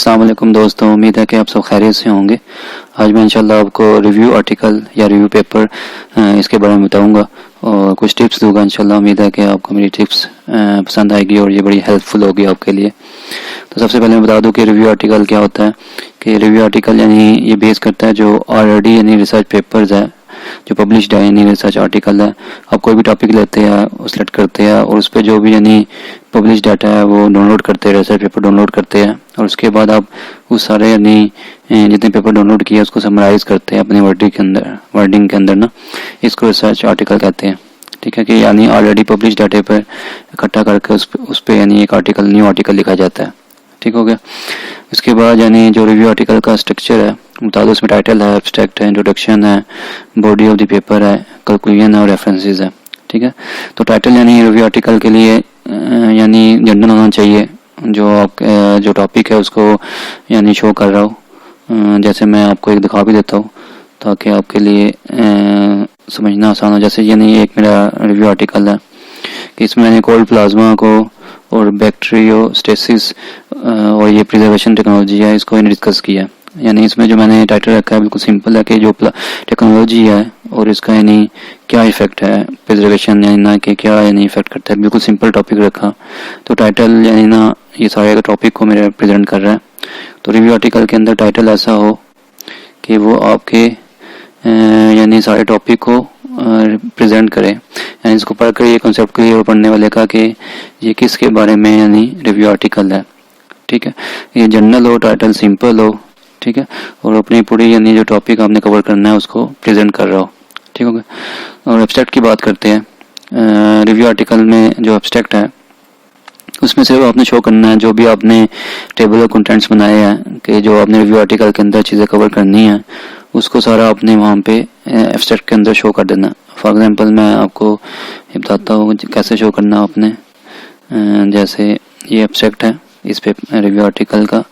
अस्सलाम वालेकुम दोस्तों, उम्मीद है कि आप सब खैरियत से होंगे। आज मैं इंशाल्लाह आपको रिव्यू आर्टिकल या रिव्यू पेपर इसके बारे में बताऊंगा और कुछ टिप्स दूंगा। इंशाल्लाह उम्मीद है कि आपको मेरी टिप्स पसंद आएगी और ये बड़ी हेल्पफुल होगी आपके लिए। तो सबसे पहले मैं बता दूं कि रिव्यू आर्टिकल क्या होता है। कि रिव्यू आर्टिकल यानी ये बेस करता है जो ऑलरेडी यानी रिसर्च पेपर्स है जो पब्लिश्ड है यानी रिसर्च आर्टिकल है। आप कोई भी टॉपिक लेते हैं और सेलेक्ट करते हैं और उस पर जो भी यानी पब्लिश डाटा है वो डाउनलोड करते हैं, रिसर्च पेपर डाउनलोड करते हैं और उसके बाद आप उस सारे यानी जितने पेपर डाउनलोड किए उसको समराइज करते हैं अपने वर्डिंग के अंदर ना, इसको रिसर्च आर्टिकल कहते हैं। ठीक है कि यानी ऑलरेडी पब्लिश डाटे पर इकट्ठा करके उस पर यानी एक आर्टिकल न्यू आर्टिकल लिखा जाता है। ठीक हो गया। इसके बाद यानी जो रिव्यू आर्टिकल का स्ट्रक्चर है बता दो। उसमें टाइटल है, एब्स्ट्रैक्ट है, इंट्रोडक्शन है, बॉडी ऑफ द पेपर है, कंक्लूजन है और रेफरेंसेस है। ठीक है। तो टाइटल यानी रिव्यू आर्टिकल के लिए यानी जनरल होना चाहिए, जो आप जो टॉपिक है उसको यानी शो कर रहा हो। जैसे मैं आपको एक दिखा भी देता हूँ ताकि आपके लिए समझना आसान हो। जैसे यानी एक मेरा रिव्यू आर्टिकल है कि इसमें मैंने कोल्ड प्लाज्मा को और बैक्टीरियोस्टेसिस और ये प्रिजर्वेशन टेक्नोलॉजी है इसको इन्हें डिस्कस किया है। यानी इसमें जो मैंने टाइटल रखा है बिल्कुल सिंपल है कि जो टेक्नोलॉजी है और इसका यानी क्या इफेक्ट है प्रिजर्वेशन यानी ना कि क्या यानी इफेक्ट करता है, बिल्कुल सिंपल टॉपिक रखा। तो टाइटल यानी ना ये सारे टॉपिक को मेरे प्रेजेंट कर रहा है। तो रिव्यू आर्टिकल के अंदर टाइटल ऐसा हो कि वो आपके यानी सारे टॉपिक को प्रेजेंट करे, यानी इसको पढ़कर ये कॉन्सेप्ट क्लियर हो पढ़ने वाले का कि ये किसके बारे में यानी रिव्यू आर्टिकल है। ठीक है। ये जनरल हो, टाइटल सिंपल हो। ठीक है। और अपनी पूरी यानी जो टॉपिक आपने कवर करना है उसको प्रेजेंट कर रहा हो। ठीक हो गया। और एब्स्ट्रैक्ट की बात करते हैं। रिव्यू आर्टिकल में जो एब्स्ट्रैक्ट है उसमें सिर्फ आपने शो करना है जो भी आपने टेबल और कंटेंट्स बनाए हैं कि जो आपने रिव्यू आर्टिकल के अंदर चीज़ें कवर करनी है उसको सारा आपने वहाँ पे एब्स्ट्रैक्ट के अंदर शो कर देना। फॉर एग्जांपल मैं आपको ये बताता हूँ कैसे शो करना आपने। जैसे ये एब्स्ट्रैक्ट है इस पे रिव्यू आर्टिकल का।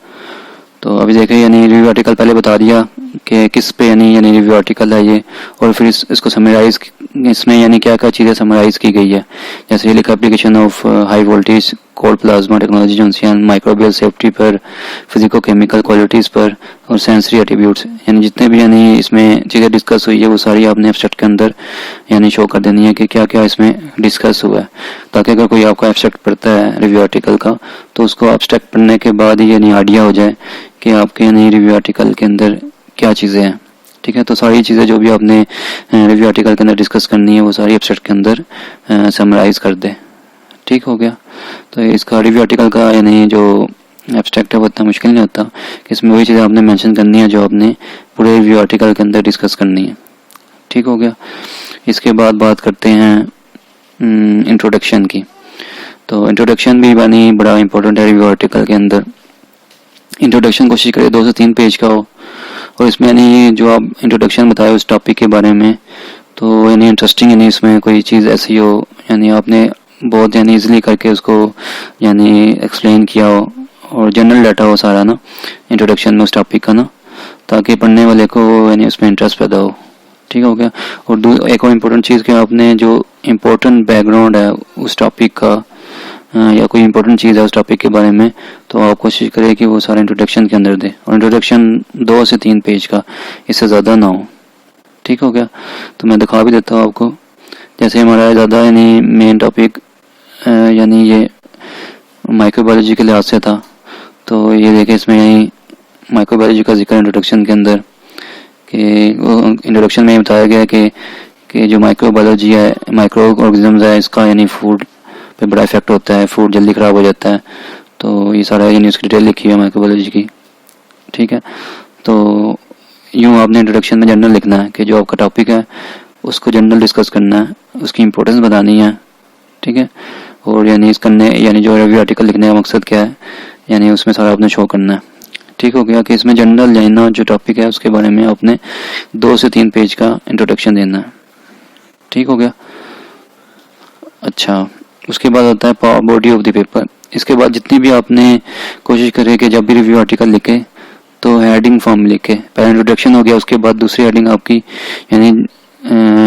तो अभी देखें यानी रिव्यू आर्टिकल पहले बता दिया कि किस पे यानी रिव्यू आर्टिकल है ये, और फिर इसको समराइज इसमें यानी क्या क्या चीज़ें समराइज की गई है। जैसे ये लिखा application of high voltage cold plasma technology Johnson microbial safety पर, फिजिको केमिकल क्वालिटीज़ पर और सेंसरी एट्रीब्यूट्स, यानी जितने भी यानी इसमें चीज़ें डिस्कस हुई है वो सारी आपने एब्स्ट्रैक्ट के अंदर यानी शो कर देनी है कि क्या क्या इसमें डिस्कस हुआ है, ताकि अगर कोई आपका एब्स्ट्रैक्ट पढ़ता है रिव्यू आर्टिकल का तो उसको एब्स्ट्रैक्ट पढ़ने के बाद ही यानी आइडिया हो जाए कि आपके यानी रिव्यू आर्टिकल के अंदर क्या चीज़ें हैं। ठीक है। तो सारी चीज़ें जो भी आपने रिव्यू आर्टिकल के अंदर डिस्कस करनी है वो सारी एब्स्ट्रैक्ट के अंदर समराइज कर दे। ठीक हो गया। तो इसका रिव्यू आर्टिकल का यानी जो एब्स्ट्रैक्ट है वो इतना मुश्किल नहीं होता कि इसमें वही चीज़ें आपने मेंशन करनी है जो आपने पूरे रिव्यू आर्टिकल के अंदर डिस्कस करनी है। ठीक हो गया। इसके बाद बात करते हैं इंट्रोडक्शन की। तो इंट्रोडक्शन भी यानी बड़ा इंपॉर्टेंट है रिव्यू आर्टिकल के अंदर। इंट्रोडक्शन कोशिश करें 2 से 3 पेज का हो और इसमें यानी जो आप इंट्रोडक्शन बताए उस टॉपिक के बारे में तो यानी इंटरेस्टिंग यानी इसमें कोई चीज़ ऐसी हो यानी आपने बहुत यानी इजीली करके उसको यानी एक्सप्लेन किया हो और जनरल डाटा हो सारा ना इंट्रोडक्शन में उस टॉपिक का ना, ताकि पढ़ने वाले को यानी उसमें इंटरेस्ट पैदा हो। ठीक हो गया। और एक और इम्पोर्टेंट चीज़ कि आपने जो इम्पोर्टेंट बैकग्राउंड है उस टॉपिक का या कोई इम्पोर्टेंट चीज़ है उस टॉपिक के बारे में तो आप कोशिश करें कि वो सारा इंट्रोडक्शन के अंदर दे, और इंट्रोडक्शन 2 से 3 पेज का, इससे ज़्यादा ना हो। ठीक हो गया। तो मैं दिखा भी देता हूँ आपको। जैसे हमारा ज़्यादा यानी मेन टॉपिक यानी ये माइक्रोबायोलॉजी के लिहाज से था तो ये देखें इसमें यही माइक्रोबायोलॉजी का जिक्र इंट्रोडक्शन के अंदर कि इंट्रोडक्शन में बताया गया कि जो माइक्रोबायोलॉजी है माइक्रो ऑर्गेनिजम्स है इसका यानी फूड पे बड़ा इफेक्ट होता है, फूड जल्दी ख़राब हो जाता है। तो ये सारा यानी उसकी डिटेल लिखी है माइक्रोबायोलॉजी की। ठीक है। तो यूँ आपने इंट्रोडक्शन में जनरल लिखना है कि जो आपका टॉपिक है उसको जनरल डिस्कस करना है, उसकी इंपॉर्टेंस बतानी है। ठीक है। और यानी यानी जो रिव्यू आर्टिकल लिखने का मकसद क्या है यानी उसमें सारा आपने शो करना है। ठीक हो गया कि इसमें जनरल यानी जो टॉपिक है उसके बारे में आपने 2 से 3 पेज का इंट्रोडक्शन देना है। ठीक हो गया। अच्छा, उसके बाद होता है बॉडी ऑफ द पेपर। इसके बाद जितनी भी आपने कोशिश करें कि जब भी रिव्यू आर्टिकल लिखे तो हेडिंग फॉर्म लिखे। पहले इंट्रोडक्शन हो गया, उसके बाद दूसरी हेडिंग आपकी यानी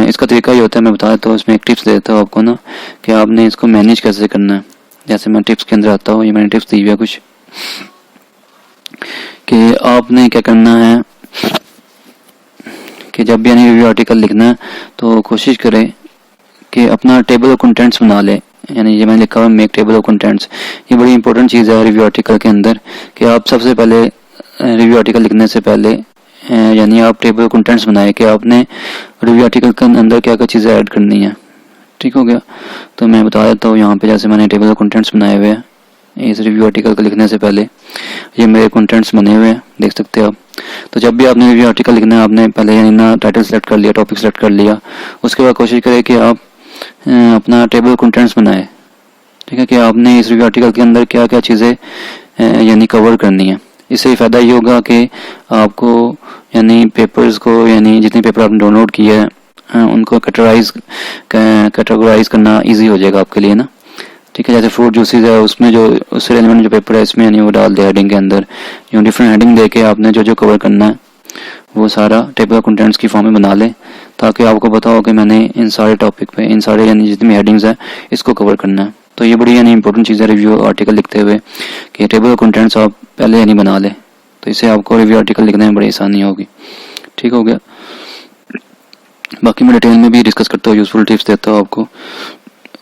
इसका तरीका ही होता है, मैं बता देता हूँ। इसमें एक टिप्स देता हूँ आपको ना कि आपने इसको मैनेज कैसे करना है। जैसे मैं टिप्स के अंदर आता हूँ, ये मैंने टिप्स दी हुई है कुछ कि आपने क्या करना है कि जब भी यानी रिव्यू आर्टिकल लिखना है तो कोशिश करें कि अपना टेबल ऑफ कंटेंट्स बना ले। यानी ये मैंने लिखा हुआ मेक टेबल ऑफ कंटेंट्स, ये बड़ी इंपॉर्टेंट चीज़ है रिव्यू आर्टिकल के अंदर कि आप सबसे पहले रिव्यू आर्टिकल लिखने से पहले यानी आप टेबल ऑफ कंटेंट्स बनाए कि आपने रिव्यू आर्टिकल के अंदर क्या क्या चीज़ें ऐड करनी है। ठीक हो गया, तो मैं बता देता हूँ यहाँ पे जैसे मैंने टेबल ऑफ कंटेंट्स बनाए हुए हैं इस रिव्यू आर्टिकल को लिखने से पहले, ये मेरे कंटेंट्स बने हुए हैं देख सकते हो आप। तो जब भी आपने रिव्यू आर्टिकल लिखना है आपने पहले यानी ना टाइटल सेलेक्ट कर लिया, टॉपिक सेलेक्ट कर लिया, उसके बाद कोशिश करें कि आप अपना टेबल कंटेंट्स बनाए। ठीक है, कि आपने इस रिव्यू आर्टिकल के अंदर क्या क्या चीज़ें यानी कवर करनी है। इससे फ़ायदा ये होगा कि आपको यानी पेपर्स को यानी जितने पेपर आपने डाउनलोड किए हैं उनको कैटेगराइज करना इजी हो जाएगा आपके लिए ना। ठीक है, जैसे फ्रूट जूसेस है उसमें जो उससे रिलेवेंट जो पेपर है इसमें यानी वो डाल दे हेडिंग के अंदर, यूँ डिफरेंट हेडिंग दे के आपने जो जो कवर करना है वो सारा टेबल ऑफ कंटेंट्स की फॉर्म में बना ले, ताकि आपको पता हो कि मैंने इन सारे टॉपिक पे इन सारे यानी जितनी भी हेडिंग्स है इसको कवर करना है। तो ये बड़ी यानी इंपॉर्टेंट चीज़ है रिव्यू आर्टिकल लिखते हुए कि टेबल ऑफ कंटेंट्स आप पहले यानी बना ले, तो इससे आपको रिव्यू आर्टिकल लिखने में बड़ी आसानी होगी। ठीक हो गया, बाकी मैं डिटेल में भी डिस्कस करता हूँ, यूजफुल टिप्स देता हूँ आपको।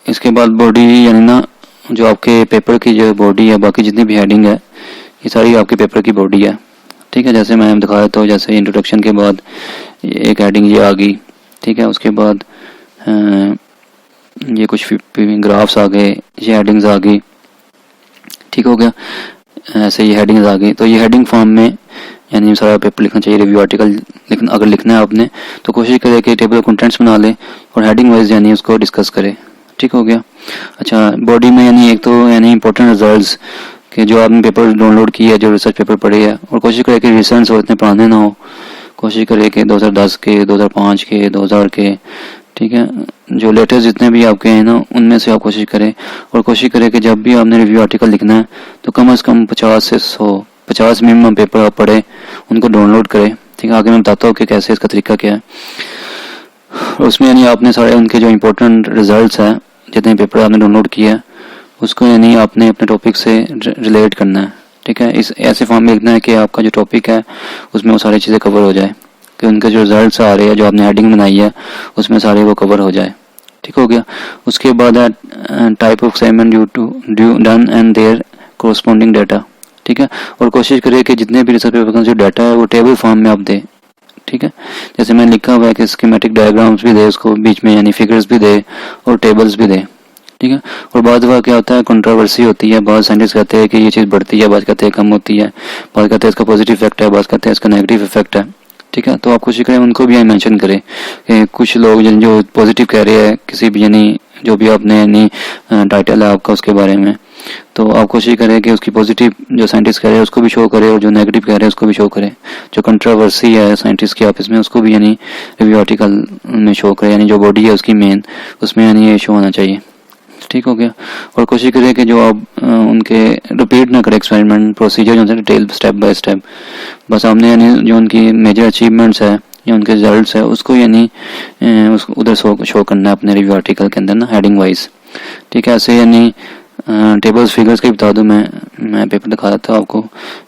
इसके बाद बॉडी यानी ना जो आपके पेपर की जो बॉडी है, बाकी जितनी भी हेडिंग है ये सारी आपके पेपर की बॉडी है। ठीक है, जैसे मैं दिखा देता हूँ, जैसे इंट्रोडक्शन के बाद एक हेडिंग ये आ गई। ठीक है, उसके बाद ये कुछ ग्राफ्स आ गए, ये हेडिंग्स आ गई। ठीक हो गया, ऐसे ये हेडिंग्स आ गई। तो ये हेडिंग फॉर्म में यानी सारा पेपर लिखना चाहिए। रिव्यू आर्टिकल अगर लिखना है आपने तो कोशिश करें कि टेबल ऑफ कंटेंट्स बना ले और हेडिंग वाइज यानी उसको डिस्कस करें। ठीक हो गया, अच्छा बॉडी में यानी एक तो यानी इंपॉर्टेंट रिजल्ट्स कि जो आपने पेपर डाउनलोड किया है, जो रिसर्च पेपर पढ़े हैं, और कोशिश करें कि रिसेंट हो, इतने पुराने ना हो। कोशिश करें कि 2010 के, 2005 के, 2000 के, ठीक है, जो लेटेस्ट जितने भी आपके हैं ना उनमें से आप कोशिश करें। और कोशिश करें कि जब भी आपने रिव्यू आर्टिकल लिखना है तो कम से कम 50 से 150 मिनिमम पेपर आप पढ़े, उनको डाउनलोड करें। ठीक है, आगे मैं बताता हूँ कि कैसे इसका तरीका क्या है। और उसमें यानी आपने सारे उनके जो इंपॉर्टेंट रिजल्ट्स हैं, जितने पेपर आपने डाउनलोड किया है, उसको यानी आपने अपने टॉपिक से रिलेट करना है। ठीक है, इस ऐसे फॉर्म में लिखना है कि आपका जो टॉपिक है उसमें वो सारी चीज़ें कवर हो जाए, कि उनके जो रिजल्ट्स आ रहे हैं, जो आपने हेडिंग बनाई है उसमें सारे वो कवर हो जाए। ठीक हो गया, उसके बाद है type of assignment due done and their corresponding data. ठीक है, और कोशिश करिए कि जितने भी रिसर्च पेपर का जो डाटा है वो टेबल फॉर्म में आप दें। ठीक है, जैसे मैंने लिखा हुआ है कि स्कीमेटिक डायग्राम्स भी दे, उसको बीच में यानी फिगर्स भी दे और टेबल्स भी दे। ठीक है, और बाद में क्या होता है, कंट्रोवर्सी होती है। बहुत साइंटिस्ट कहते हैं कि ये चीज़ बढ़ती है, बात कहते हैं कम होती है, बात कहते हैं इसका पॉजिटिव इफेक्ट है, बात कहते हैं इसका नेगेटिव इफेक्ट है। ठीक है, तो आप कोशिश करें उनको भी मेंशन करें कि कुछ लोग जो पॉजिटिव कह रहे हैं किसी भी यानी जो भी आपने यानी टाइटल है आपका उसके बारे में, तो आप कोशिश करें कि उसकी पॉजिटिव जो साइंटिस्ट कह रहे हैं उसको भी शो करें और जो नेगेटिव कह रहे हैं उसको भी शो करें। जो कंट्रोवर्सी है साइंटिस्ट के ऑफिस में उसको भी यानी रिव्यू आर्टिकल में शो करें, यानी जो बॉडी है उसकी मेन उसमें यानी ये शो होना चाहिए। ठीक हो गया, और कोशिश करें कि जो आप उनके रिपीट ना करें एक्सपेरिमेंट प्रोसीजर जो डिटेल स्टेप बाय स्टेप, बस आपने यानी जो उनकी मेजर अचीवमेंट्स है या उनके रिजल्ट्स है उसको यानी उधर शो करना है अपने रिव्यू आर्टिकल के अंदर ना हेडिंग वाइज। ठीक है, ऐसे यानी टेबल्स फिगर्स के बता दूं, मैं पेपर दिखा देता हूँ आपको।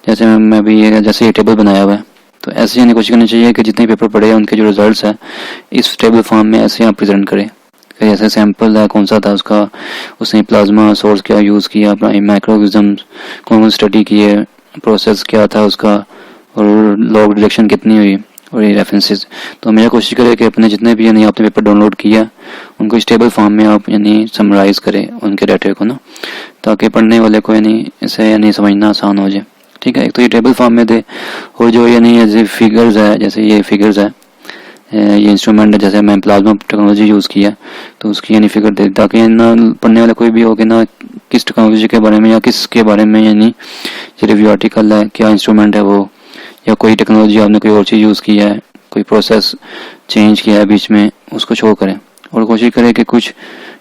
जैसे मैं भी जैसे ये टेबल बनाया हुआ है, तो ऐसे यानी कोशिश करनी चाहिए कि जितने पेपर पढ़े हैं उनके जो रिजल्ट्स है इस टेबल फॉर्म में ऐसे आप प्रेजेंट करें। जैसे सैंपल है कौन सा था उसका, उसने प्लाज्मा सोर्स क्या यूज़ किया, माइक्रोऑर्गेनिज्म कौन स्टडी किए, प्रोसेस क्या था उसका, और लॉग डिटेक्शन कितनी हुई, और ये रेफरेंसेस। तो हमेशा कोशिश करें कि अपने जितने भी यानी आपने पेपर डाउनलोड किया उनको इस टेबल फॉर्म में आप यानी समराइज़ करें उनके डाटा को ना, ताकि पढ़ने वाले को यानी इसे यानी समझना आसान हो जाए। ठीक है, एक तो ये टेबल फॉर्म में दे, और जो यानी जैसे फिगर्स है, जैसे ये फिगर्स है, ये इंस्ट्रूमेंट है, जैसे मैं प्लाज्मा टेक्नोलॉजी यूज़ किया तो उसकी यानी फिगर दे, ताकि ना पढ़ने वाला कोई भी हो कि ना किस टेक्नोलॉजी के बारे में या किसके बारे में यानी ये रिव्यू आर्टिकल है, क्या इंस्ट्रूमेंट है वो, या कोई टेक्नोलॉजी आपने कोई और चीज़ यूज़ किया है, कोई प्रोसेस चेंज किया है बीच में, उसको शो करें। और कोशिश करें कि कुछ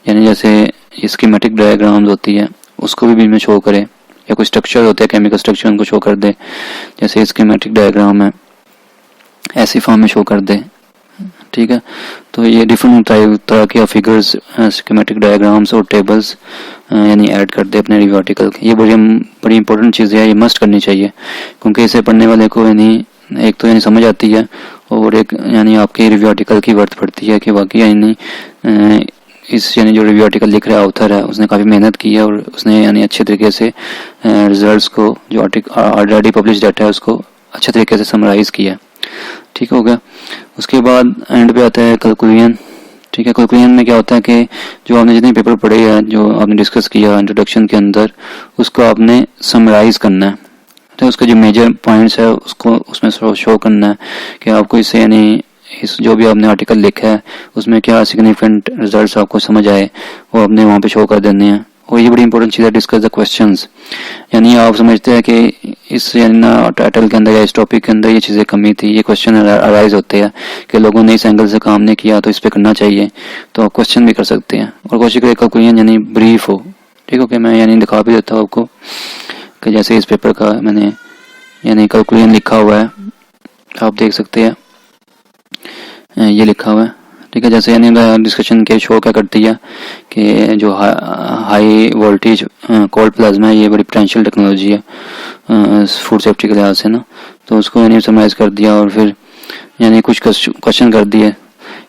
यानी जैसे स्कीमेटिक डायग्राम्स होती है उसको भी बीच में शो करें, या कोई स्ट्रक्चर होते हैं केमिकल स्ट्रक्चर उनको शो कर दे, जैसे स्कीमेटिक डायग्राम है ऐसी फॉर्म में शो कर दे। ठीक है। तो ये डिफरेंट तरह के फिगर्स, स्कीमेटिक डायग्राम्स और टेबल्स यानी ऐड कर दे अपने रिव्यू आर्टिकल के। ये बड़ी इंपॉर्टेंट चीज़ है, ये मस्ट करनी चाहिए, क्योंकि इसे पढ़ने वाले को यानी एक तो यानी समझ आती है और एक यानी आपके रिव्यू आर्टिकल की वर्थ पड़ती है कि वाकई यानी इस यानी जो रिव्यू आर्टिकल लिख रहा है ऑथर है, उसने काफ़ी मेहनत की है और उसने यानी अच्छे तरीके से रिजल्ट्स को जो ऑलरेडी पब्लिश डाटा है उसको अच्छे तरीके से समराइज किया। ठीक हो गया। उसके बाद एंड पे आता है कैलकुलियन। ठीक है, कैलकुलियन में क्या होता है कि जो आपने जितने पेपर पढ़े हैं, जो आपने डिस्कस किया इंट्रोडक्शन के अंदर, उसको आपने समराइज करना है। तो उसके जो मेजर पॉइंट्स है उसको उसमें शो करना है कि आपको इससे यानी इस जो भी आपने आर्टिकल लिखा है उसमें क्या सिग्निफिकेंट रिजल्ट्स आपको समझ आए वो आपने वहाँ पे शो कर देने हैं। और ये बड़ी इंपॉर्टेंट चीज़ है, डिस्कस द क्वेश्चंस। यानी आप समझते हैं कि इस यानी ना टाइटल के अंदर या इस टॉपिक के अंदर ये चीज़ें कमी थी, ये क्वेश्चन अराइज होते हैं कि लोगों ने इस एंगल से काम नहीं किया तो इस पर करना चाहिए, तो आप क्वेश्चन भी कर सकते हैं। और कोशिश करें कैलकुलियन यानी ब्रीफ हो। ठीक हो, कि मैं यानी दिखा भी देता हूँ आपको कि जैसे इस पेपर का मैंने यानी कैलकुलियन लिखा हुआ है, आप देख सकते हैं ये लिखा हुआ है। ठीक है, जैसे यानी डिस्कशन के शो क्या करती है कि जो हाई वोल्टेज कोल्ड प्लाज्मा है, ये बड़ी पोटेंशियल टेक्नोलॉजी है फूड सेफ्टी के लिहाज से ना, तो उसको यानी समराइज कर दिया और फिर यानी कुछ क्वेश्चन कर दिए,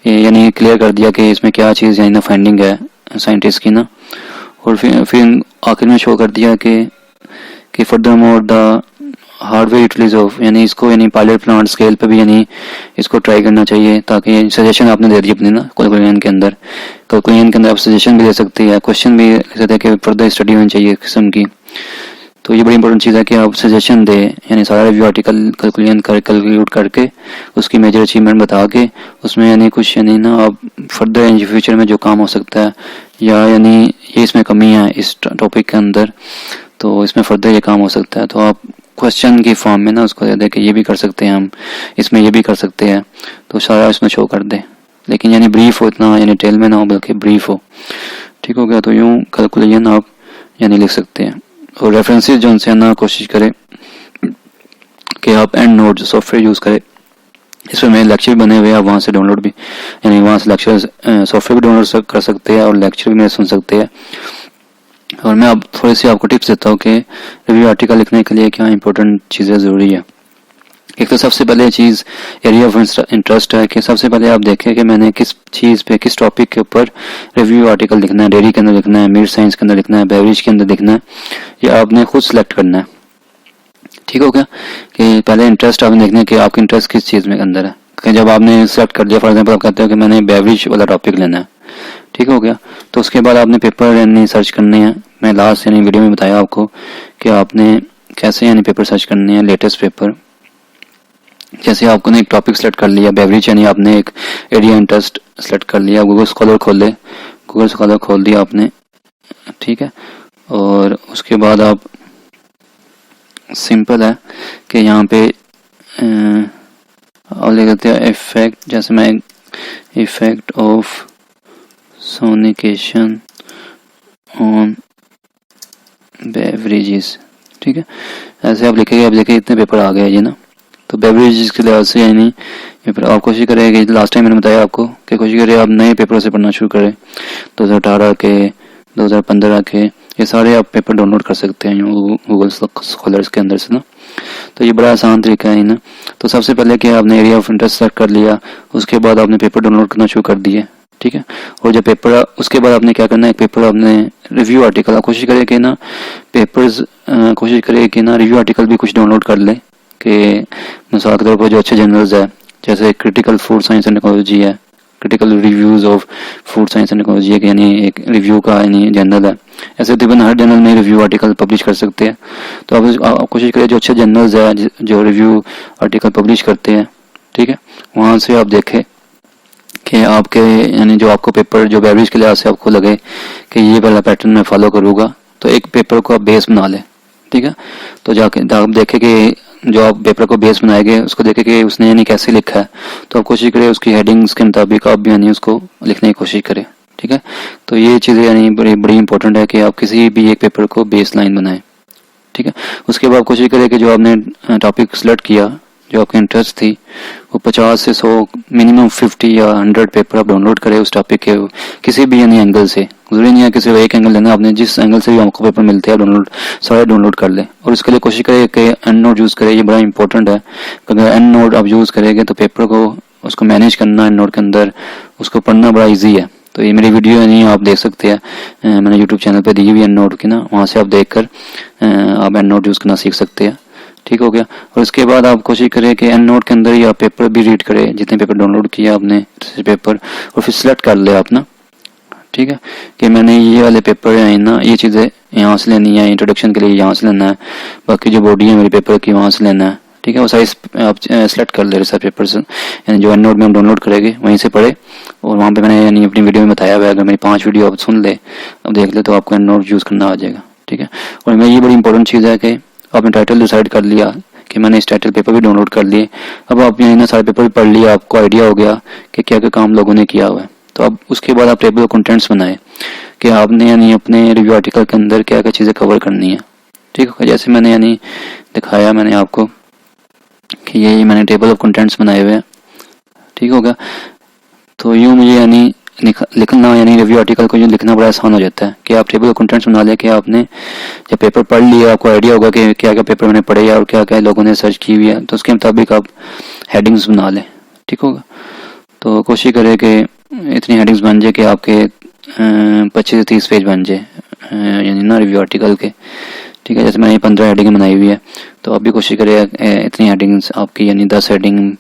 यानी क्लियर कर दिया कि इसमें क्या चीज़ यानी ना फाइंडिंग है साइंटिस्ट की ना। और फिर आखिर में शो कर दिया कि further more the hardware utilities of, यानी इसको यानी पायलट प्लांट स्केल पे भी यानी इसको ट्राई करना चाहिए, ताकि सजेशन आपने दे दी अपने ना कैलकुलियन के अंदर। कैलकुलियन के अंदर आप सजेशन भी दे सकते हैं, क्वेश्चन भी ले सकते हैं कि फर्दर स्टडी होनी चाहिए किस्म की। तो ये बड़ी इंपॉर्टेंट चीज़ है कि आप सजेशन दें, यानी सारा रिव्यू आर्टिकल कैलकुलियन कैलकुलेट करके उसकी मेजर अचीवमेंट बता के उसमें यानी कुछ यानी ना आप फर्दर इन फ्यूचर में जो काम हो सकता है या यानी ये इसमें कमी है इस टॉपिक के अंदर, तो इसमें फर्दर ये काम हो सकता है, तो आप क्वेश्चन की फॉर्म में ना उसको दे दे कि ये भी कर सकते हैं हम, इसमें ये भी कर सकते हैं, तो सारा इसमें शो कर दे, लेकिन यानी ब्रीफ हो, इतना यानी टेल में ना हो बल्कि ब्रीफ हो। ठीक हो गया। तो यूँ कैलकुलेशन आप यानी लिख सकते हैं। और रेफरेंसेस जो उनसे ना कोशिश करें कि आप एंड नोट सॉफ्टवेयर यूज़ करें, इसमें मेरे लेक्चर बने हुए हैं, आप वहाँ से डाउनलोड भी यानी वहाँ से लेक्चर सॉफ्टवेयर भी डाउनलोड कर सकते हैं और लेक्चर भी मेरे सुन सकते हैं। और मैं अब थोड़ी सी आपको टिप्स देता हूँ कि रिव्यू आर्टिकल लिखने के लिए क्या इंपॉर्टेंट चीज़ें ज़रूरी है। एक तो सबसे पहले चीज़ एरिया ऑफ इंटरेस्ट है, कि सबसे पहले आप देखें कि मैंने किस चीज़ पे किस टॉपिक के ऊपर रिव्यू आर्टिकल लिखना है। डेयरी के अंदर लिखना है, मीट साइंस के अंदर लिखना है, बेवरेज के अंदर लिखना है, ये आपने खुद सेलेक्ट करना है। ठीक हो गया, कि पहले इंटरेस्ट आपने देखना है कि आपकी इंटरेस्ट किस चीज़ में अंदर है। कि जब आपने सेलेक्ट कर दिया, फॉर एग्जाम्पल आप कहते हो कि मैंने बेवरेज वाला टॉपिक लेना है, ठीक हो गया, तो उसके बाद आपने पेपर यानी सर्च करने हैं। मैं लास्ट यानी वीडियो में बताया आपको कि आपने कैसे यानी पेपर सर्च करने हैं, लेटेस्ट पेपर। जैसे आपने एक टॉपिक सेलेक्ट कर लिया बेवरेज, यानी आपने एक एरिया इंटरेस्ट सेलेक्ट कर लिया, गूगल स्कॉलर खोल दिया आपने, ठीक है। और उसके बाद आप सिंपल है कि यहाँ पे और ले लेते हैं इफेक्ट, जैसे मैं effect of sonication on beverages, ठीक है, ऐसे आप लिखेंगे। आप देखिए इतने पेपर आ गए ये ना, तो बेवरेजेस के लिहाज से यानी पेपर आप कोशिश करें कि लास्ट टाइम मैंने बताया आपको कि कोशिश करें आप नए पेपरों से पढ़ना शुरू करें। 2018 के, 2015 के, ये सारे आप पेपर डाउनलोड कर सकते हैं गूगल स्कॉलर्स के अंदर से ना, तो ये बड़ा आसान तरीका है ना। तो सबसे पहले कि आपने एरिया ऑफ इंटरेस्ट सेलेक्ट कर लिया, उसके बाद आपने पेपर डाउनलोड करना शुरू कर दिए, ठीक है। और जब पेपर, उसके बाद आपने क्या करना है, एक पेपर आपने रिव्यू आर्टिकल, कोशिश करें कि ना पेपर्स कोशिश करें कि ना रिव्यू आर्टिकल भी कुछ डाउनलोड कर ले, कि मिसाल के तौर पर जो अच्छे जर्नल्स है, जैसे critical food science and technology है, critical reviews of food science and technology है, यानी एक रिव्यू का यानी जर्नल है। ऐसे तकरीबन हर जर्नल में रिव्यू आर्टिकल पब्लिश कर सकते हैं, तो आप कोशिश करें जो अच्छे जर्नल्स है जो रिव्यू आर्टिकल पब्लिश करते हैं, ठीक है, वहाँ से आप देखें कि आपके यानी जो आपको पेपर जो बेवरेज के लिहाज से आपको लगे कि ये वाला पैटर्न मैं फॉलो करूँगा, तो एक पेपर को आप बेस बना लें, ठीक है। तो जाके आप देखें कि जो आप पेपर को बेस बनाएंगे उसको देखें कि उसने यानी कैसे लिखा है, तो आप कोशिश करें उसकी हेडिंग्स के मुताबिक आप भी यानी उसको लिखने की कोशिश करें, ठीक है। तो ये चीज़ें यानी बड़ी इंपॉर्टेंट है कि आप किसी भी एक पेपर को बेस लाइन बनाएं, ठीक है। उसके बाद कोशिश करें कि जो आपने टॉपिक सेलेक्ट किया, जो आपकी इंटरेस्ट थी वो 50 से 100 मिनिमम 50 या 100 पेपर आप डाउनलोड करें उस टॉपिक के किसी भी यानी एंगल से। जरूरी नहीं है कि सिर्फ एक एंगल लेना, आपने जिस एंगल से भी आपको पेपर मिलते हैं डाउनलोड सारे डाउनलोड कर लें। और इसके लिए कोशिश करें कि एंड नोट यूज़ करें, ये बड़ा इंपॉर्टेंट है। अगर एंड नोट आप यूज़ करेंगे तो पेपर को उसको मैनेज करना एंड नोट के अंदर उसको पढ़ना बड़ा ईजी है। तो ये मेरी वीडियो है नहीं, आप देख सकते हैं, मैंने यूट्यूब चैनल पे दी हुई एंड नोट की ना, वहाँ से आप देख कर आप एंड नोट यूज़ करना सीख सकते हैं। ठीक हो गया। और उसके बाद आप कोशिश करें कि एंड नोट के अंदर ही आप पेपर भी रीड करें, जितने पेपर डाउनलोड किया आपने पेपर, और फिर सिलेक्ट कर ले आप ना। ठीक है कि मैंने ये वाले पेपर है ना, ये चीज़ें यहाँ से लेनी है, इंट्रोडक्शन के लिए यहाँ से लेना है, बाकी जो बॉडी है मेरे पेपर की वहाँ से लेना है। ठीक है, वो साइज आप सेलेक्ट कर ले रिसर्च पेपर से, यानी जो एंड नोट में हम डाउनलोड करेंगे वहीं से पढ़े। और वहाँ पे मैंने यानी अपनी वीडियो में बताया हुआ है, अगर मेरी 5 वीडियो आप सुन ले, अब देख ले, तो आपको एंड नोट यूज़ करना आ जाएगा। ठीक है, और मैं ये बड़ी इंपॉर्टेंट चीज़ है कि आपने टाइटल डिसाइड कर लिया कि मैंने इस टाइटल पेपर भी डाउनलोड कर लिए, अब आप यहाँ ना सारे पेपर भी पढ़ लिया, आपको आइडिया हो गया कि क्या क्या काम लोगों ने किया हुआ है। तो अब उसके बाद आप टेबल ऑफ कंटेंट्स बनाए कि आपने यानी अपने रिव्यू आर्टिकल के अंदर क्या क्या चीज़ें कवर करनी है। ठीक है, जैसे मैंने यानी दिखाया मैंने आपको कि ये मैंने टेबल ऑफ कंटेंट्स बनाए हुए हैं। ठीक होगा, तो यूँ मुझे यानी लिखना यानी रिव्यू आर्टिकल को यूँ लिखना बड़ा आसान हो जाता है कि आप टेबल ऑफ कंटेंट्स बना लें कि आपने जब पेपर पढ़ लिया आपको आइडिया होगा कि क्या क्या पेपर मैंने पढ़े और क्या क्या लोगों ने सर्च की हुई है, तो उसके मुताबिक आप हेडिंग्स बना लें। ठीक होगा, तो कोशिश करें कि इतनी हेडिंग्स बन जाए कि आपके 25 से 30 पेज बन जाए यानी ना रिव्यू आर्टिकल के। ठीक है, जैसे मैंने 15 हेडिंग बनाई हुई है, तो आप भी कोशिश करें इतनी हेडिंग्स आपकी यानी 10 हेडिंग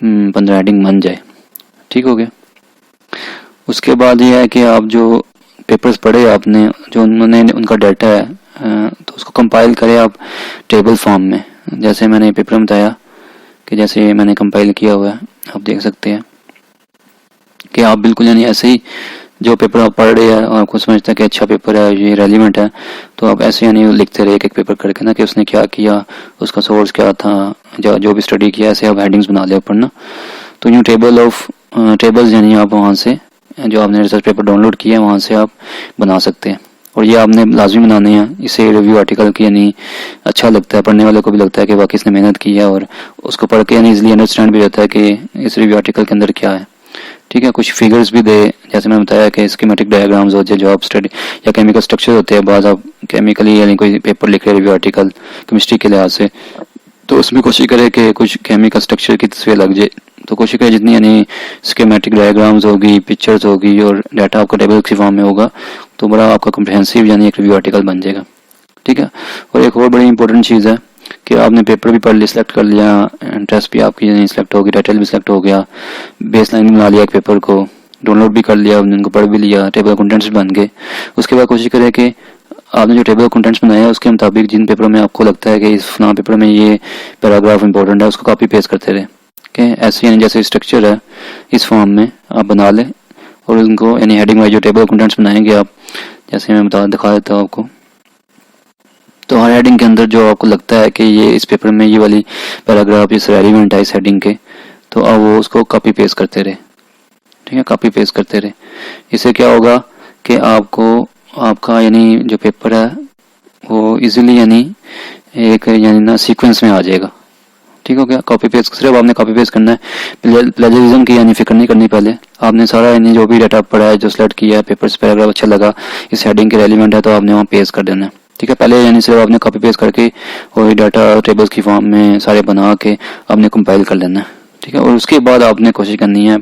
15 हेडिंग बन जाए। ठीक हो गया। उसके बाद ये है कि आप जो पेपर्स पढ़े आपने, जो उन्होंने उनका डाटा है, तो उसको कंपाइल करें आप टेबल फॉर्म में। जैसे मैंने पेपर में बताया कि जैसे मैंने कंपाइल किया हुआ है, आप देख सकते हैं कि आप बिल्कुल यानी ऐसे ही जो पेपर आप पढ़ रहे हैं और आपको समझता है कि अच्छा पेपर है, ये रेलिवेंट है, तो आप ऐसे यानी लिखते रहे एक एक पेपर करके ना कि उसने क्या किया, उसका सोर्स क्या था, जो भी स्टडी किया, ऐसे आप हेडिंग्स बना ले ऊपर ना। तो यूँ टेबल्स यानी आप वहाँ से जो आपने रिसर्च पेपर डाउनलोड किया है वहाँ से आप बना सकते हैं। और ये आपने लाजमी बनाने हैं, इससे रिव्यू आर्टिकल की यानी अच्छा लगता है, पढ़ने वाले को भी लगता है कि वाकई इसने मेहनत की है, और उसको पढ़ के यानी इजीली अंडरस्टैंड भी रहता है कि इस रिव्यू आर्टिकल के अंदर क्या है। ठीक है, कुछ फिगर्स भी दे, जैसे मैंने बताया कि स्कीमेटिक डायग्राम्स होते हैं जो आप स्टडी या केमिकल स्ट्रक्चर होते हैं, बाद आप केमिकली यानी कोई पेपर लिख रहे रिव्यू आर्टिकल केमिस्ट्री के लिहाज से, तो उसमें कोशिश करें कि कुछ केमिकल स्ट्रक्चर की तस्वीर लग जाए। तो कोशिश करें जितनी यानी स्कीमेटिक डायग्राम्स होगी, पिक्चर्स होगी और डाटा आपका टेबल की फॉर्म में होगा, तो बड़ा आपका कम्प्रहेंसिव यानी एक रिव्यू आर्टिकल बन जाएगा। ठीक है, और एक और बड़ी इंपॉर्टेंट चीज़ है कि आपने पेपर भी पढ़ लिया, सिलेक्ट कर लिया, इंटरेस्ट भी आपकी यानी सिलेक्ट हो गई, टाइटल भी सिलेक्ट हो गया, बेस लाइन बना लिया एक पेपर को, डाउनलोड भी कर लिया, उनको पढ़ भी लिया, टेबल कंटेंट्स भी बन गए। उसके बाद कोशिश करें कि आपने जो टेबल कंटेंट्स बनाया है उसके मुताबिक जिन पेपरों में आपको लगता है कि इस फलां पेपर में ये पैराग्राफ इंपॉर्टेंट है, उसको कॉपी पेस्ट करते रहे। कि ऐसे यानी जैसे स्ट्रक्चर है इस फॉर्म में आप बना लें, और उनको यानी हेडिंग वाइज जो टेबल कंटेंट्स बनाएंगे आप, जैसे मैं दिखा देता हूँ आपको, तो हर हेडिंग के अंदर जो आपको लगता है कि ये इस पेपर में ये वाली पैराग्राफ इस रेलिवेंट है इस हेडिंग के, तो आप वो उसको कॉपी पेस्ट करते रहे। ठीक है, कॉपी पेस्ट करते रहे। इससे क्या होगा कि आपको आपका यानी जो पेपर है वो इजीली यानी एक यानी ना सीक्वेंस में आ जाएगा। ठीक हो गया, कॉपी पेस्ट सिर्फ आपने कॉपी पेस्ट करना है, प्लेजरिज्म की यानी फिक्र नहीं करनी। पहले आपने सारा यानी जो भी डाटा पढ़ा है, जो सेलेक्ट किया है, पेपर से पैराग्राफ अच्छा लगा, इस हेडिंग के रेलिवेंट है, तो आपने वहाँ पेस्ट कर देना है। ठीक है, पहले यानी सिर्फ आपने कॉपी पेस्ट करके वही डाटा टेबल्स की फॉर्म में सारे बना के आपने कंपाइल कर लेना है। ठीक है, और उसके बाद आपने कोशिश करनी है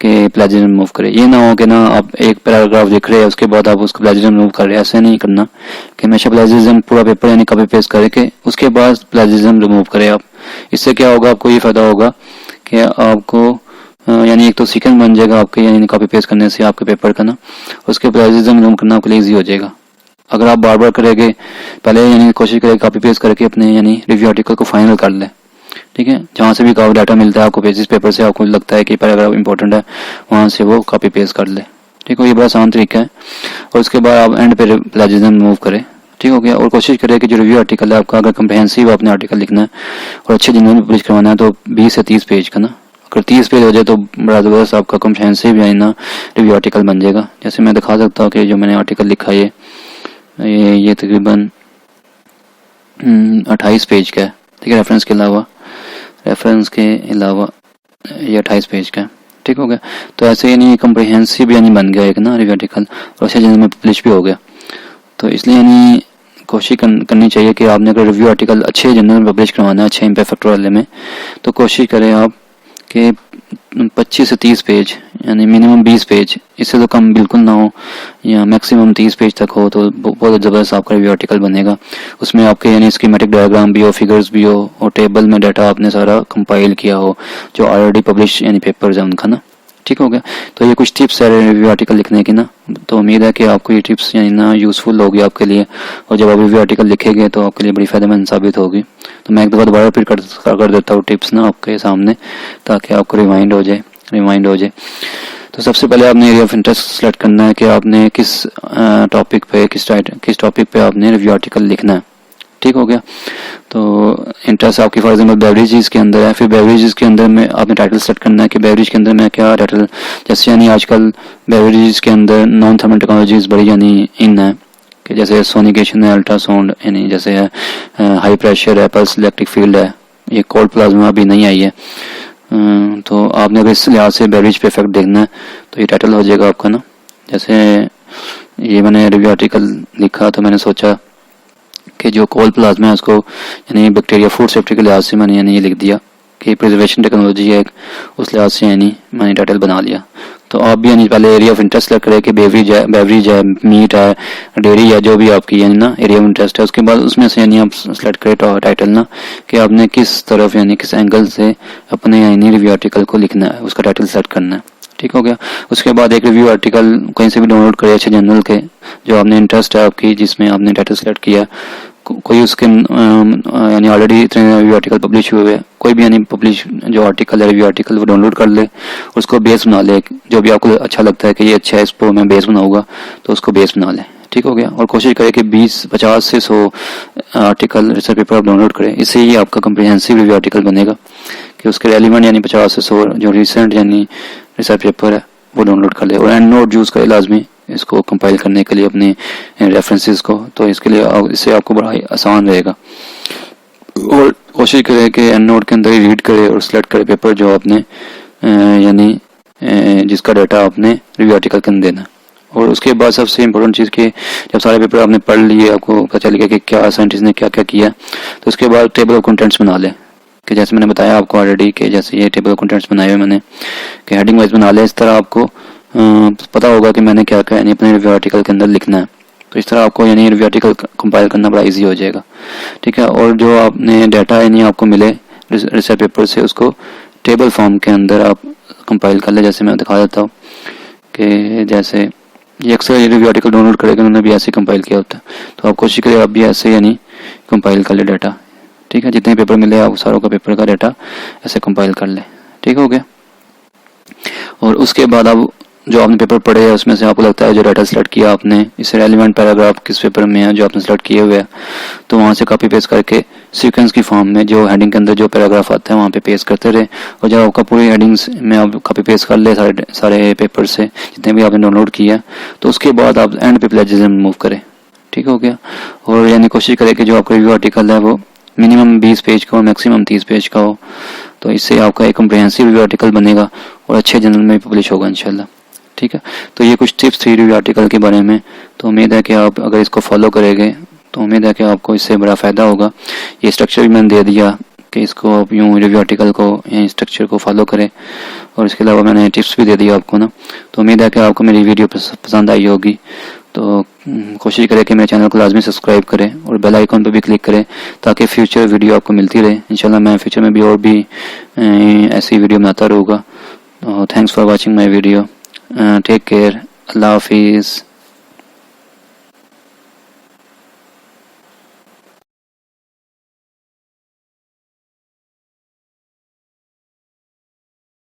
कि प्लेजरिज्म रिमूव करें। ये ना हो कि ना आप एक पैराग्राफ लिख रहे हैं उसके बाद आप उसको प्लेजरिज्म रिमूव कर रहे हैं, ऐसे नहीं करना कि हमेशा प्लेजरिज्म पूरा पेपर यानी कॉपी पेस्ट करके उसके बाद प्लेजरिज्म रिमूव करें आप। इससे क्या होगा, आपको ये फायदा होगा कि आपको यानी एक तो सीक्वेंस बन जाएगा आपके यानी कॉपी पेस्ट करने से आपके पेपर का ना, उसके प्लेजरिज्म रिमूव करना आपके लिए ईजी हो जाएगा। अगर आप बार बार करेंगे, पहले यानी कोशिश करें कॉपी पेस्ट करके अपने यानी रिव्यू आर्टिकल को फाइनल कर लें। ठीक है, जहाँ से भी काफी डाटा मिलता है आपको पेजिस पेपर से, आपको लगता है कि पैराग्राफ इंपॉर्टेंट है, वहाँ से वो कॉपी पेस्ट कर ले। ठीक है, ये बड़ा आसान तरीका है। और उसके बाद आप एंड पे प्लेजरिज्म रिमूव करें। ठीक हो गया, और कोशिश करें कि जो रिव्यू आर्टिकल है आपका, अगर कम्प्रहेंसिव आपने आर्टिकल लिखना है और अच्छे जिन्होंने पब्लिश करवाना है, तो 20 से 30 पेज का ना, अगर 30 पेज हो जाए तो बड़ा ज़बरदस्त आपका कम्प्रहेंसिव यानी ना रिव्यू आर्टिकल बन जाएगा। जैसे मैं दिखा सकता हूँ कि जो मैंने आर्टिकल लिखा है ये तकरीबन 28 पेज का है। ठीक है, रेफरेंस के अलावा रेफरेंस के अलावा ये 28 पेज का है। ठीक हो गया। तो ऐसे यानी कम्प्रिहेंसिव यानी बन गया एक ना रिव्यू आर्टिकल, और अच्छे जर्नल में पब्लिश भी हो गया। तो इसलिए यानी कोशिश करनी चाहिए कि आपने अगर रिव्यू आर्टिकल अच्छे जर्नल में पब्लिश करवाना है, अच्छे इम्पैक्ट फैक्टर वाले में, तो कोशिश करें आप कि 25 से 30 पेज यानी मिनिमम 20 पेज, इससे तो कम बिल्कुल ना हो, या मैक्सिमम 30 पेज तक हो, तो बहुत ज़बरदस्त आपका रिव्यू आर्टिकल बनेगा। उसमें आपके यानी स्कीमेटिक डायग्राम भी हो, फिगर्स भी हो, और टेबल में डाटा आपने सारा कंपाइल किया हो जो ऑलरेडी पब्लिश यानी पेपर्स हैं उनका ना। ठीक हो गया। तो ये कुछ टिप्स है रिव्यू आर्टिकल लिखने की ना। तो उम्मीद है कि आपको ये टिप्स यानी ना यूज़फुल होगी आपके लिए, और जब आप रिव्यू आर्टिकल लिखेंगे तो आपके लिए बड़ी फ़ायदेमंद साबित होगी। तो मैं एक दफ़ा दोबारा रिपीट कर देता हूँ टिप्स ना आपके सामने, ताकि आपको रिमाइंड हो जाए। तो सबसे पहले आपने एरिया ऑफ इंटरेस्ट सेलेक्ट करना है कि आपने किस टॉपिक पे आपने रिव्यू आर्टिकल लिखना है। ठीक हो गया। तो इंटरेस्ट आपकी फॉर एग्जाम्पल बेवरेजेस के अंदर है, फिर बेवरेजेस के अंदर में आपने टाइटल सेलेक्ट करना है कि बेवरेज के अंदर में क्या टाइटल, जैसे यानी आजकल बेवरेजेस के अंदर नॉन थर्मल टेक्नोलॉजीज बड़ी यानी इन है, कि जैसे सोनिकेशन है, अल्ट्रासाउंड यानी जैसे है, हाई प्रेशर है, पल्स इलेक्ट्रिक फील्ड है, ये कोल्ड प्लाज्मा अभी नहीं आई है। तो आपने अगर इस लिहाज से बेवरेज पे इफेक्ट देखना है तो ये टाइटल हो जाएगा आपका ना। जैसे ये मैंने रिव्यू आर्टिकल लिखा तो मैंने सोचा कि जो कोल्ड प्लाज्मा है उसको यानी बैक्टीरिया फूड सेफ्टी के लिहाज से मैंने यानी ये लिख दिया कि प्रिजर्वेशन टेक्नोलॉजी है, उस लिहाज से यानी मैंने टाइटल बना लिया। तो आप भी यानी पहले एरिया ऑफ इंटरेस्ट सेलेक्ट करें कि बेवरेज है, मीट है, डेयरी है, जो भी आपकी यानी ना एरिया ऑफ इंटरेस्ट है, उसके बाद उसमें से यानी आप सेलेक्ट करें टाइटल ना, कि आपने किस तरफ यानी किस एंगल से अपने यानी रिव्यू आर्टिकल को लिखना है, उसका टाइटल सेलेक्ट करना है। ठीक हो गया। उसके बाद एक रिव्यू आर्टिकल कहीं से भी डाउनलोड करें अच्छे जर्नल के, जो आपने इंटरेस्ट है आपकी, जिसमें आपने टाइटल सेलेक्ट किया, कोई उसके यानी ऑलरेडी इतने रिव्यू आर्टिकल पब्लिश हुए हैं, कोई भी यानी पब्लिश जो आर्टिकल है रिव्यू आर्टिकल वो डाउनलोड कर ले, उसको बेस बना ले, जो भी आपको अच्छा लगता है कि ये अच्छा है, इसको मैं बेस बनाऊंगा, तो उसको बेस बना ले। ठीक हो गया। और कोशिश करें कि 50 से 100 आर्टिकल रिसर्च पेपर आप डाउनलोड करें, इससे ही आपका कम्प्रिहेंसिव रिव्यू आर्टिकल बनेगा, कि उसके रेलिवेंट यानी 50 से 100 जो रिसेंट यानी रिसर्च पेपर है वो डाउनलोड कर ले, और एंड नोट यूज़ करें लाजमी इसको कंपाइल करने के लिए अपने रेफरेंसेस को। तो इसके लिए इससे आपको बड़ा ही आसान रहेगा। और कोशिश करें कि एंड नोट के अंदर ही रीड करें और सिलेक्ट करें पेपर जो आपने यानी जिसका डाटा आपने रिव्यू आर्टिकल के अंदर देना। और उसके बाद सबसे इम्पोर्टेंट चीज़ कि जब सारे पेपर आपने पढ़ लिए, आपको पता चल गया कि क्या साइंटिस्ट ने क्या क्या किया, तो उसके बाद टेबल ऑफ कंटेंट्स बना लें, कि जैसे मैंने बताया आपको ऑलरेडी कि जैसे ये टेबल ऑफ कंटेंट्स बनाए हुए मैंने, कि हेडिंग वाइज बना लें। इस तरह आपको पता होगा कि मैंने क्या क्या यानी अपने रिव्यू आर्टिकल के अंदर लिखना है। तो इस तरह आपको यानी रिव्यू आर्टिकल कंपाइल करना बड़ा इजी हो जाएगा। ठीक है। और जो आपने डाटा यानी आपको मिले रिसर्च पेपर से, उसको टेबल फॉर्म के अंदर आप कंपाइल कर ले। जैसे मैं दिखा देता हूँ कि जैसे ये अक्सर ये रिव्यू आर्टिकल डाउनलोड करेगा, उन्होंने भी ऐसे कंपाइल किया होता है, तो आप कोशिश करें आप भी ऐसे यानी कंपाइल कर ले डाटा। ठीक है। जितने पेपर मिले आप सारों का पेपर का डाटा ऐसे कंपाइल कर ले। ठीक हो गया। और उसके बाद आप जो आपने पेपर पढ़े है उसमें से आपको लगता है जो डाटा सेलेक्ट किया आपने, इससे रेलिवेंट पैराग्राफ किस पेपर में है जो आपने सेलेक्ट किए हुए हैं, तो वहाँ से कॉपी पेस्ट करके सीक्वेंस की फॉर्म में जो हेडिंग के अंदर जो पैराग्राफ आता है वहाँ पे पेस्ट करते रहे। और जब आपका पूरी हेडिंग्स में आप कॉपी पेस्ट कर ले सारे पेपर से जितने भी आपने डाउनलोड किया, तो उसके बाद आप एंड पे प्लेजरिज्म मूव करें। ठीक हो गया। और यानी कोशिश करें कि जो आपका रिव्यू आर्टिकल है वो मिनिमम 20 पेज का हो, मैक्सिमम 30 पेज का हो, तो इससे आपका एक कम्प्रिहेंसिव रिव्यू आर्टिकल बनेगा और अच्छे जर्नल में पब्लिश होगा इंशाल्लाह। ठीक है। तो ये कुछ टिप्स थी रिव्यू आर्टिकल के बारे में। तो उम्मीद है कि आप अगर इसको फॉलो करेंगे तो उम्मीद है कि आपको इससे बड़ा फ़ायदा होगा। ये स्ट्रक्चर भी मैंने दे दिया कि इसको आप यूँ रिव्यू आर्टिकल को या स्ट्रक्चर को फॉलो करें, और इसके अलावा मैंने टिप्स भी दे दिया आपको ना। तो उम्मीद है कि आपको मेरी वीडियो पसंद आई होगी। तो कोशिश करें कि मेरे चैनल को लाजमी सब्सक्राइब करें और बेल आइकन पर भी क्लिक करें, ताकि फ्यूचर वीडियो आपको मिलती रहे। इंशाल्लाह मैं फ्यूचर में भी और भी ऐसी वीडियो बनाता रहूँगा। Thanks for watching my video. Take care. अल्लाह हाफिज़।